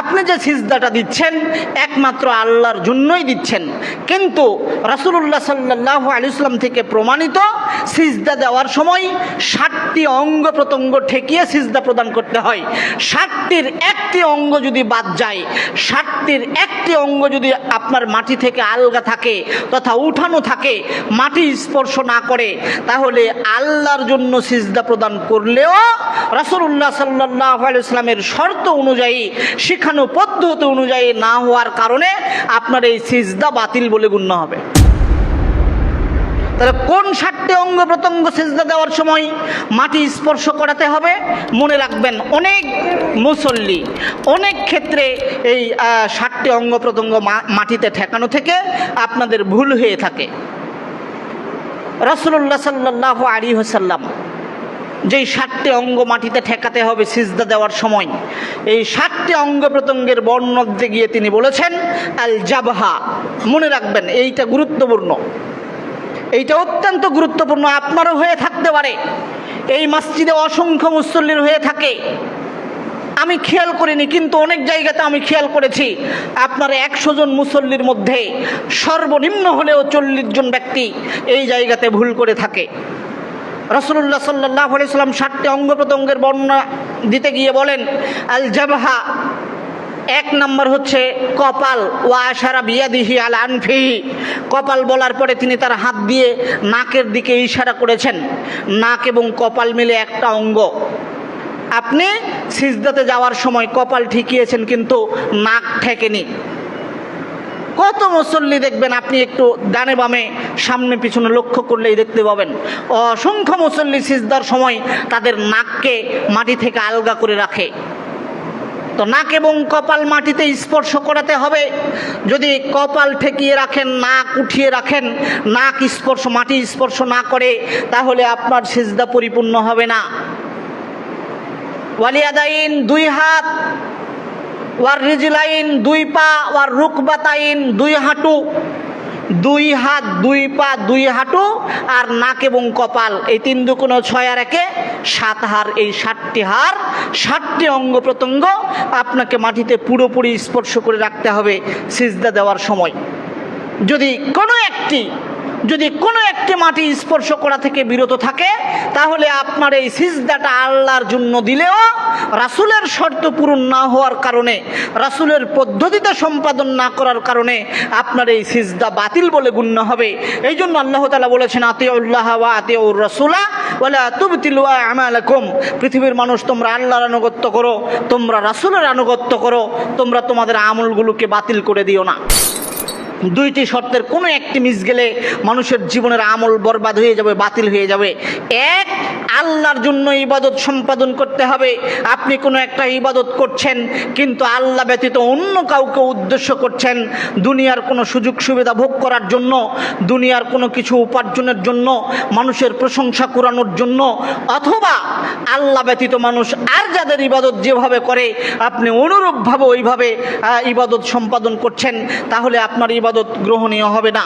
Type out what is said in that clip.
আপনি যে সিজদাটা দিচ্ছেন একমাত্র আল্লাহর জন্যই দিচ্ছেন। কিন্তু রাসূলুল্লাহ সাল্লাল্লাহু আলাইহি ওয়াসাল্লাম থেকে প্রমাণিত সিজদা দেওয়ার সময় 60টি অঙ্গ প্রত্যঙ্গ ঠেকিয়ে সিজদা প্রদান করতে হয়। 60টির একটি অঙ্গ যদি বাদ যায়, 60টির একটি অঙ্গ যদি আপনার মাটি থেকে আলগা থাকে তথা উঠানো থাকে, মাটি স্পর্শ না করে, তাহলে আল্লাহর জন্য সিজদা প্রদান করলেও রাসূলুল্লাহ সাল্লাল্লাহু আলাইহি ওয়াসাল্লামের শর্ত অনুযায়ী, শিখানো পদ্ধতি অনুযায়ী না হওয়ার কারণে আপনার এই সিজদা বাতিল বলে গণ্য হবে। তাহলে কোন 60টি অঙ্গ প্রত্যঙ্গ সিজদা দেওয়ার সময় মাটি স্পর্শ করাতে হবে? মনে রাখবেন, অনেক মুসল্লি অনেক ক্ষেত্রে এই 60টি অঙ্গ প্রত্যঙ্গ মাটিতে ঠেকানো থেকে আপনাদের ভুল হয়ে থাকে। রাসূলুল্লাহ সাল্লাল্লাহু আলাইহি ওয়াসাল্লাম যেই 60টি অঙ্গ মাটিতে ঠেকাতে হবে সিজদা দেওয়ার সময়, এই 60টি অঙ্গ প্রত্যঙ্গের বর্ণনাতে গিয়ে তিনি বলেছেন আল জাবহা। মনে রাখবেন, এইটা গুরুত্বপূর্ণ, এইটা অত্যন্ত গুরুত্বপূর্ণ। আপনারও হয়ে থাকতে পারে, এই মসজিদে অসংখ্য মুসল্লির হয়ে থাকে, আমি খেয়াল করিনি, কিন্তু অনেক জায়গাতে আমি খেয়াল করেছি। আপনার 100 জন মুসল্লির মধ্যে সর্বনিম্ন হলেও 40 জন ব্যক্তি এই জায়গাতে ভুল করে থাকে। রাসূলুল্লাহ সাল্লাল্লাহু আলাইহি ওয়াসাল্লাম 60টি অঙ্গ প্রত্যঙ্গের বর্ণনা দিতে গিয়ে বলেন আল জাবহা। 1 নম্বর হচ্ছে কপাল, ওয়া আশারা বিয়াদিহি আল আনফিহি। কপাল বলার পরে তিনি তার হাত দিয়ে নাকের দিকে ইশারা করেছেন। নাক এবং কপাল মিলে একটা অঙ্গ। আপনি সিজদাতে যাওয়ার সময় কপাল ঠেকিয়েছেন কিন্তু নাক ঠেকেনি। কত মুসল্লি দেখবেন, আপনি একটু ডানে বামে সামনে পিছনে লক্ষ্য করলেই দেখতে পাবেন অসংখ্য মুসল্লি সিজদার সময় তাদের নাককে মাটি থেকে আলগা করে রাখে। তো নাক এবং কপাল মাটিতে স্পর্শ করাতে হবে। যদি কপাল ঠেকিয়ে রাখেন, নাক উঠিয়ে রাখেন, নাক স্পর্শ মাটি স্পর্শ না করে, তাহলে আপনার সিজদা পরিপূর্ণ হবে না। ওয়ালিয়াদাইন 2 হাত, ওয়ার রিজলাইন 2 পা, ওয়ার রুকবাতাইন 2 হাঁটু। 2 হাত, 2 পা, 2 হাঁটু আর নাক এবং কপাল, এই 3 দুগুণে 6 আর 1 7 হাড়। এই 60টি হাড়, 60টি অঙ্গ প্রত্যঙ্গ আপনাকে মাটিতে পুরোপুরি স্পর্শ করে রাখতে হবে সিজদা দেওয়ার সময়। যদি কোনো একটি মাটি স্পর্শ করা থেকে বিরত থাকে, তাহলে আপনার এই সিজদাটা আল্লাহর জন্য দিলেও রাসূলের শর্ত পূরণ না হওয়ার কারণে, রাসূলের পদ্ধতিতে সম্পাদন না করার কারণে আপনার এই সিজদা বাতিল বলে গণ্য হবে। এই জন্য আল্লাহ তাআলা বলেছেন আতিউল্লাহ ওয়া আতিউর রাসূলা ওয়ালা তুবতিলু আমালাকুম। পৃথিবীর মানুষ, তোমরা আল্লাহর আনুগত্য করো, তোমরা রাসূলের আনুগত্য করো, তোমরা তোমাদের আমলগুলোকে বাতিল করে দিও না। 2টি শর্তের কোনো একটি মিস গেলে মানুষের জীবনের আমল বরবাদ হয়ে যাবে, বাতিল হয়ে যাবে। 1, আল্লাহর জন্য ইবাদত সম্পাদন করতে হবে। আপনি কোনো একটা ইবাদত করছেন কিন্তু আল্লাহ ব্যতীত অন্য কাউকে উদ্দেশ্য করছেন, দুনিয়ার কোনো সুযোগ সুবিধা ভোগ করার জন্য, দুনিয়ার কোনো কিছু উপার্জনের জন্য, মানুষের প্রশংসা কুড়ানোর জন্য, অথবা আল্লাহ ব্যতীত মানুষ আর যাদের ইবাদত যেভাবে করে আপনি অনুরূপভাবে ওইভাবে ইবাদত সম্পাদন করছেন, তাহলে আপনার ইবাদত গ্রহণীয় হবে না।